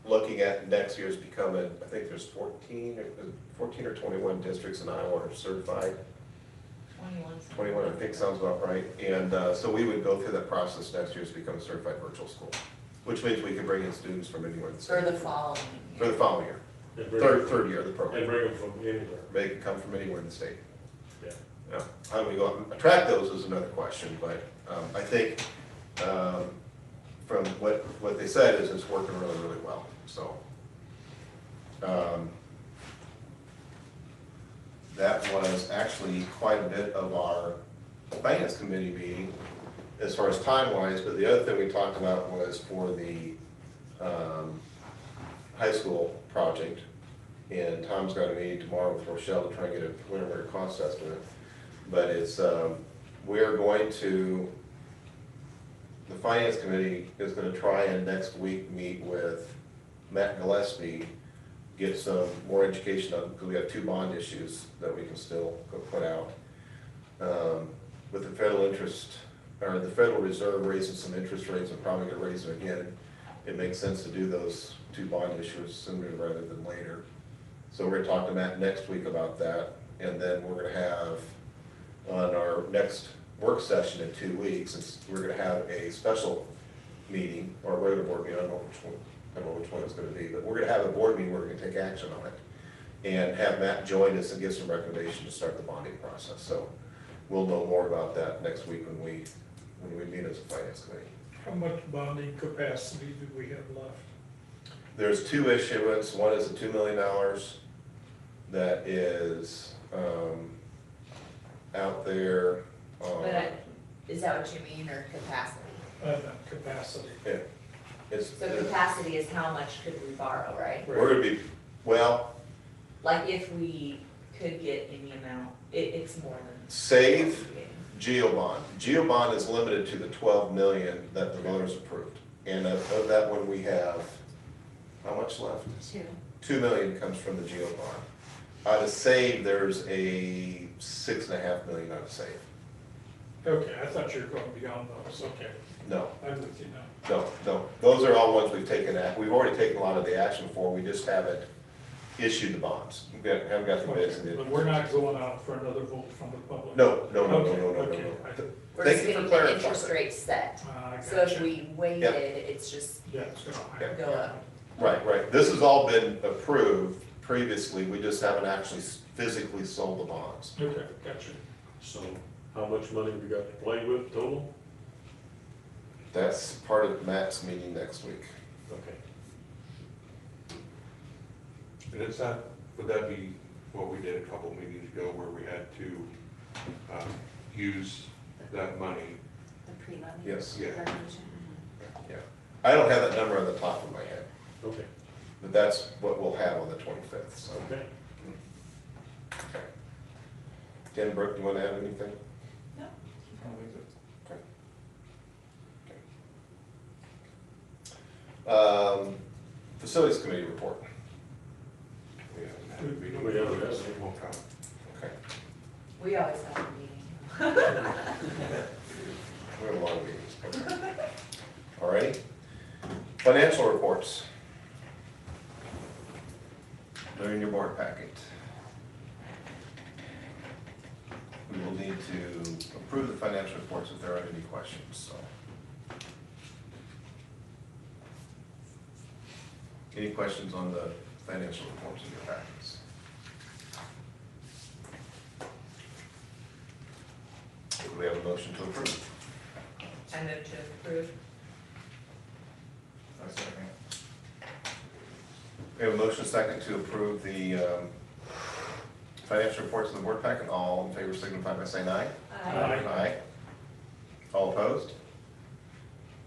Speaker 1: looking at next year's becoming, I think there's 14 or 21 districts in Iowa are certified. 21, I think sounds about right. And so we would go through that process next year to become a certified virtual school, which means we can bring in students from anywhere in the state.
Speaker 5: For the following.
Speaker 1: For the following year,
Speaker 6: And bring
Speaker 1: third year of the
Speaker 6: and
Speaker 1: program.
Speaker 6: bring them from anywhere.
Speaker 1: They can come from anywhere in the state.
Speaker 6: Yeah.
Speaker 1: Yeah. How do we go out and attract those is another question, but I think from what they said is it's working really, really well, so. That was actually quite a bit of our finance committee meeting as far as time-wise, but the other thing we talked about was for the high school project. And Tom's got a meeting tomorrow with Rochelle to try and get a winter cost estimate. But it's, we're going to, the finance committee is gonna try and next week meet with Matt Gillespie, get some more education on, because we have 2 bond issues that we can still go put out. With the federal interest, or the Federal Reserve raising some interest rates and probably gonna raise them again, it makes sense to do those 2 bond issues sooner rather than later. So we're gonna talk to Matt next week about that, and then we're gonna have on our next work session in 2 weeks, we're gonna have a special meeting, or a regular board meeting, I don't know which one it's gonna be, but we're gonna have a board meeting where we're gonna take action on it. And have Matt join us and give some recommendations to start the bonding process, so we'll know more about that next week when we meet as a finance committee.
Speaker 8: How much bonding capacity do we have left?
Speaker 1: There's two issuance, one is the $2 million that is, out there.
Speaker 5: Is that what you mean, or capacity?
Speaker 8: Capacity.
Speaker 1: Yeah. It's,
Speaker 5: So capacity is how much could we borrow, right?
Speaker 1: we're gonna be, well,
Speaker 5: Like if we could get any amount, it's more than.
Speaker 1: save GeoBond. GeoBond is limited to the 12 million that the voters approved. And of that one, we have, how much left? 2 million comes from the GeoBond. Out of save, there's a $6.5 million out of save.
Speaker 8: Okay, I thought you were going beyond those, okay,
Speaker 1: No,
Speaker 8: I'm with you now.
Speaker 1: no. Those are all ones we've taken, we've already taken a lot of the action for, we just haven't issued the bonds. Haven't got the bids.
Speaker 8: Okay, but we're not going out for another vote from the public?
Speaker 1: No.
Speaker 8: Okay.
Speaker 5: We're
Speaker 1: Thank
Speaker 5: just
Speaker 1: you for
Speaker 5: getting the
Speaker 1: clarifying
Speaker 5: interest
Speaker 1: that.
Speaker 5: rate set.
Speaker 8: I
Speaker 5: So if
Speaker 8: gotcha.
Speaker 5: we waited, it's just
Speaker 8: Yeah, it's gonna.
Speaker 5: go up.
Speaker 1: Right. This has all been approved previously, we just haven't actually physically sold the bonds.
Speaker 8: Okay, gotcha.
Speaker 6: So how much money we got to play with total?
Speaker 1: That's part of Matt's meeting next week.
Speaker 6: Okay.
Speaker 3: And it's not, would that be what we did a couple of meetings ago where we had to, use that money?
Speaker 2: The pre-levy.
Speaker 1: Yes.
Speaker 3: Yeah.
Speaker 2: resolution.
Speaker 1: Yeah. I don't have that number on the top of my head,
Speaker 6: Okay.
Speaker 1: but that's what we'll have on the 25th, so.
Speaker 6: Okay.
Speaker 1: Okay. Ken, Brooke, you want to add anything?
Speaker 5: No.
Speaker 1: Facilities committee report.
Speaker 3: We haven't had a meeting.
Speaker 6: We haven't had a
Speaker 3: So it won't count.
Speaker 1: Okay.
Speaker 5: We always have a meeting.
Speaker 1: We have a lot of meetings. Okay. All righty. Financial reports. They're in your board packet. We will need to approve the financial reports if there are any questions, so. Any questions on the financial reports in your packets? Do we have a motion to approve?
Speaker 5: I move to approve.
Speaker 1: We have a motion second to approve the financial reports in the board packet. All in favor signify by saying aye.
Speaker 8: Aye.
Speaker 1: Aye. All opposed?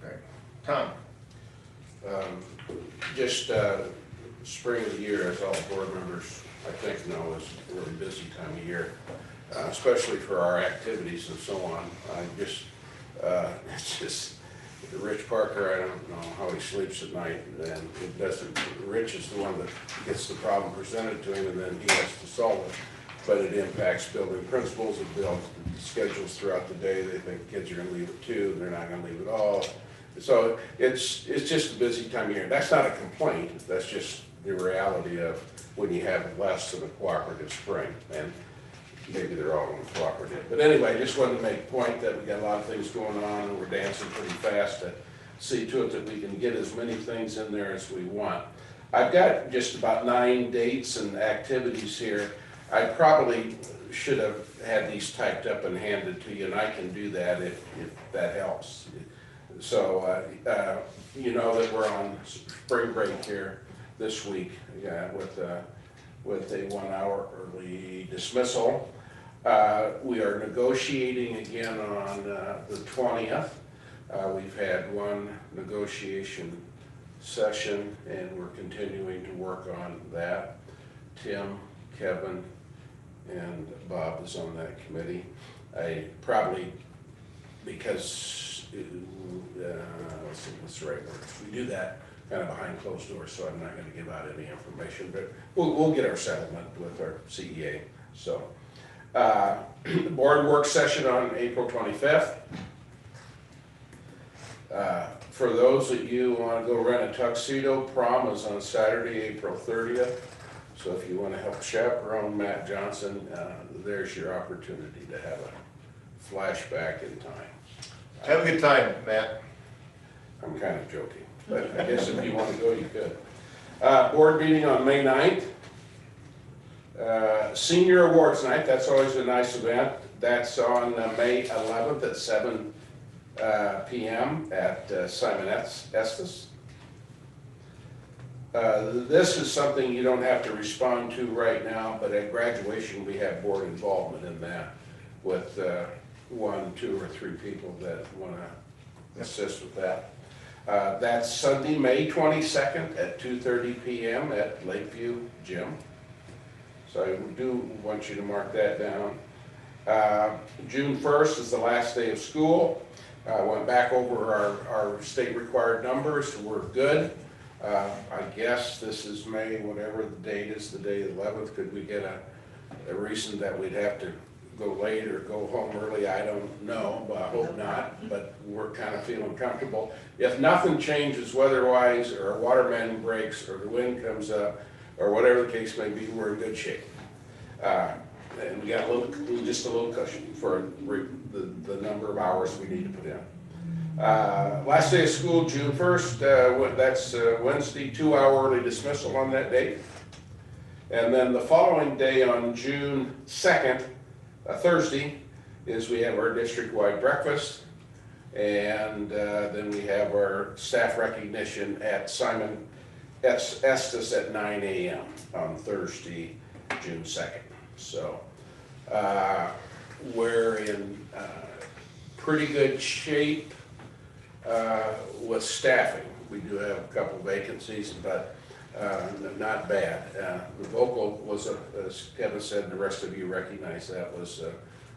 Speaker 1: Okay. Tom?
Speaker 9: Just spring of the year, as all board members, I think, know, is a really busy time of year, especially for our activities and so on. It's just, Rich Parker, I don't know how he sleeps at night, and it doesn't, Rich is the one that gets the problem presented to him, and then he has to solve it. But it impacts building principals, it builds schedules throughout the day. They think kids are gonna leave at 2, and they're not gonna leave at all. So it's just a busy time of year. That's not a complaint, that's just the reality of when you have less than a cooperative spring, and maybe they're all cooperative. But anyway, I just wanted to make a point that we got a lot of things going on, and we're dancing pretty fast to see to it that we can get as many things in there as we want. I've got just about 9 dates and activities here. I probably should have had these typed up and handed to you, and I can do that if that helps. So, you know that we're on spring break here this week, with a 1 hour early dismissal. We are negotiating again on the 20th. We've had one negotiation session, and we're continuing to work on that. Tim, Kevin, and Bob is on that committee. I probably, because, let's see, what's the right word? We do that kind of behind closed doors, so I'm not gonna give out any information, but we'll get our settlement with our CEA, so. Board work session on April 25th. For those of you who wanna go rent a tuxedo, prom is on Saturday, April 30th. So if you wanna help chaperone Matt Johnson, there's your opportunity to have a flashback in time.
Speaker 1: Have a good time, Matt.
Speaker 9: I'm kind of joking, but I guess if you want to go, you could. Board meeting on May 9th. Senior Awards Night, that's always a nice event. That's on May 11th at 7 p.m. at Simon Estes. This is something you don't have to respond to right now, but at graduation, we have board involvement in that with 1, 2, or 3 people that want to assist with that. That's Sunday, May 22nd at 2:30 p.m. at Lakeview Gym. So I do want you to mark that down. June 1st is the last day of school. I went back over our state required numbers. We're good. I guess this is May, whatever the date is, the day of the 11th. Could we get a reason that we'd have to go late or go home early? I don't know, but I hope not. But we're kind of feeling comfortable. If nothing changes weather-wise, or a water main breaks, or the wind comes up, or whatever the case may be, we're in good shape. And we got just a little cushion for the number of hours we need to put in. Last day of school, June 1st, that's Wednesday, 2-hour early dismissal on that date. And then the following day on June 2nd, Thursday, is we have our district-wide breakfast. And then we have our staff recognition at Simon Estes at 9 a.m. on Thursday, June 2nd. So we're in pretty good shape with staffing. We do have a couple vacancies, but not bad. The vocal was, as Kevin said, and the rest of you recognize that was,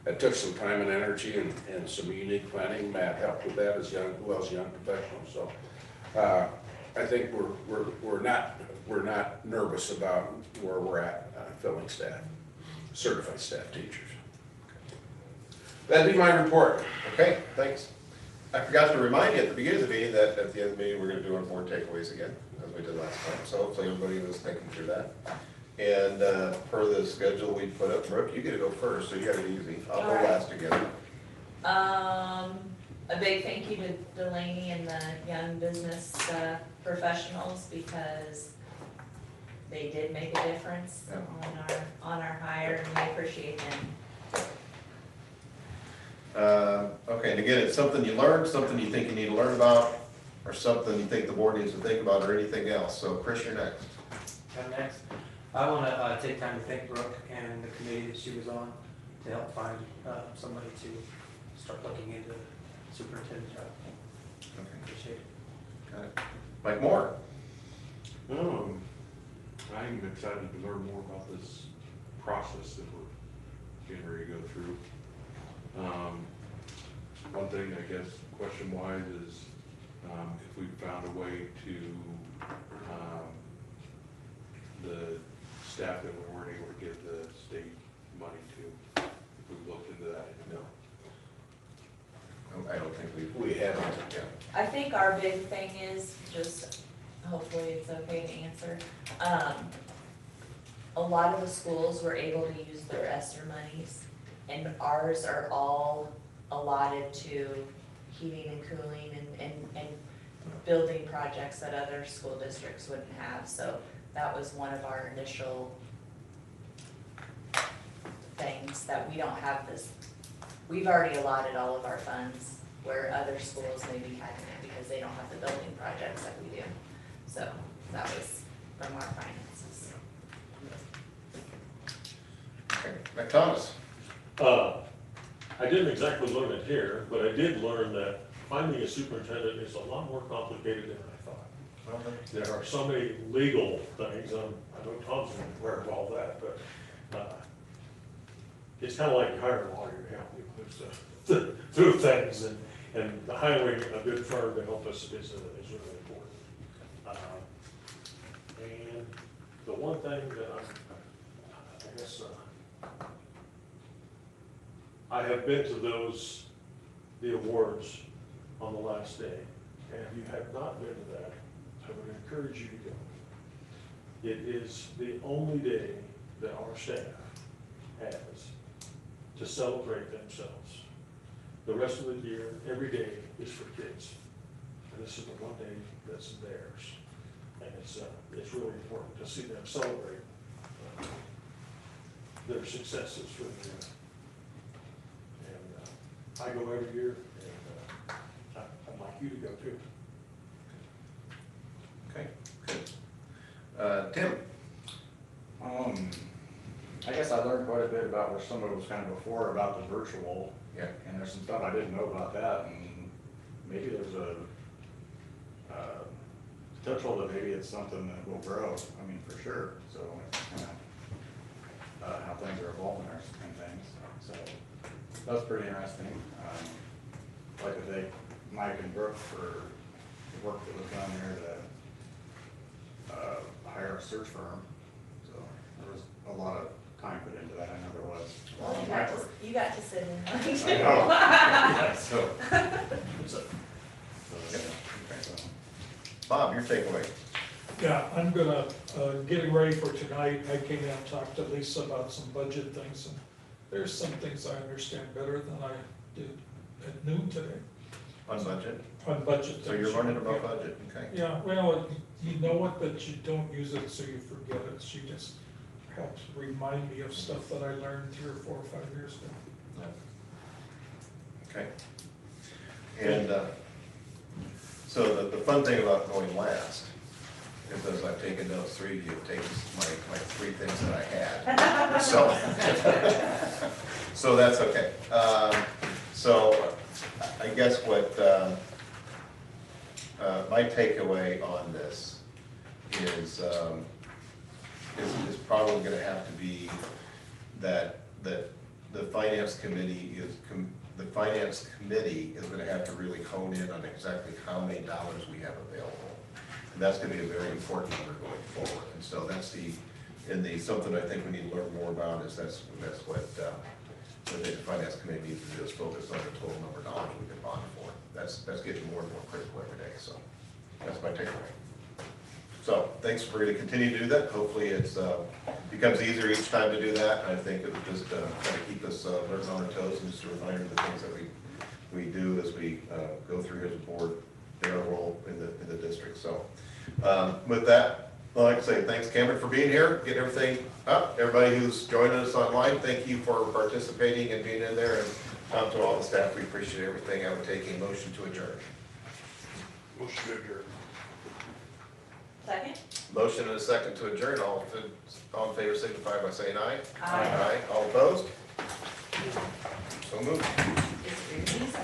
Speaker 9: it took some time and energy and some unique planning. Matt helped with that as young professionals. So I think we're not nervous about where we're at filling staff, certified staff teachers. That'd be my report.
Speaker 1: Okay, thanks. I forgot to remind you at the beginning of the meeting that at the end of the meeting, we're gonna do our board takeaways again, as we did last time. So hopefully everybody was thinking through that. And per the schedule we put up, Brooke, you get to go first, so you got it easy. I'll go
Speaker 5: All right.
Speaker 1: last again.
Speaker 5: A big thank you to Delaney and the young business professionals, because they did make a difference on our hire, and we appreciate them.
Speaker 1: Okay, and again, it's something you learned, something you think you need to learn about, or something you think the board needs to think about, or anything else. So Chris, you're next.
Speaker 4: And next, I want to take time to thank Brooke and the committee that she was on to help find somebody to start looking into the superintendent job.
Speaker 1: Okay,
Speaker 4: Appreciate it.
Speaker 1: got it. Mike Moore.
Speaker 3: I'm excited to learn more about this process that we're getting ready to go through. One thing, I guess, question-wise is if we found a way to, the staff that we weren't able to give the state money to, if we looked into that.
Speaker 1: No. I don't think
Speaker 9: We haven't.
Speaker 1: Yeah.
Speaker 5: I think our big thing is, just hopefully it's okay to answer, a lot of the schools were able to use their ESSER monies, and ours are all allotted to heating and cooling and building projects that other school districts wouldn't have. So that was one of our initial things, that we don't have this. We've already allotted all of our funds, where other schools maybe hadn't, because they don't have the building projects that we do. So that was from our finances.
Speaker 1: Okay, Mike Thomas.
Speaker 6: I didn't exactly learn it here, but I did learn that finding a superintendent is a lot more complicated than I thought. There are so many legal things, I know Tom's aware of all that, but it's kind of like hiring a lawyer to help you through things, and hiring a good firm to help us is really important. And the one thing that I guess, I have been to the awards on the last day, and if you have not been to that, I would encourage you to go. It is the only day that our staff has to celebrate themselves. The rest of the year, every day is for kids. this is the one day that's theirs. And it's really important to see them celebrate their successes for the year. And I go every year, and I'd like you to go too.
Speaker 1: Okay, good. Tim?
Speaker 10: I guess I learned quite a bit about what some of it was kind of before about the virtual.
Speaker 1: Yeah.
Speaker 10: And there's some stuff I didn't know about that, and maybe there's a potential that maybe it's something that will grow, I mean, for sure, so, you know, how things are evolving and things, so, that's pretty interesting. Like to thank Mike and Brooke for the work that was done there to hire a search firm, so, there was a lot of time put into that, I know there was.
Speaker 5: Well, you got to sit in.
Speaker 10: I know. Yeah, so,
Speaker 1: Bob, your takeaway?
Speaker 8: Yeah, I'm gonna, getting ready for tonight, I came in and talked to Lisa about some budget things, and there's some things I understand better than I did at noon today,
Speaker 1: On budget?
Speaker 8: on budget things.
Speaker 1: So you're learning about budget, okay?
Speaker 8: Yeah, well, you know it, but you don't use it, so you forget it. She just helps remind me of stuff that I learned 3 or 4 or 5 years ago.
Speaker 1: Okay. And so the fun thing about going last is as I've taken those 3, you've taken my 3 things that I had. So that's okay. So I guess what my takeaway on this is probably gonna have to be that the finance committee is gonna have to really hone in on exactly how many dollars we have available. And that's gonna be a very important number going forward. And so that's something I think we need to learn more about is that's what the finance committee needs to do is focus on the total number of dollars we can bond for. That's getting more and more critical every day, so that's my takeaway. So thanks for going to continue to do that. Hopefully it's becomes easier each time to do that. I think it would just kind of keep us learning on our toes and just a reminder of the things that we do as we go through as a board in our role in the district. So with that, I'd like to say thanks, Cameron, for being here, getting everything up. Everybody who's joining us online, thank you for participating and being in there. And to all the staff, we appreciate everything. I would take a motion to adjourn.
Speaker 3: Motion to adjourn.
Speaker 5: Second?
Speaker 1: Motion and a second to adjourn. All in favor signify by saying aye.
Speaker 5: Aye.
Speaker 1: All opposed? So moved.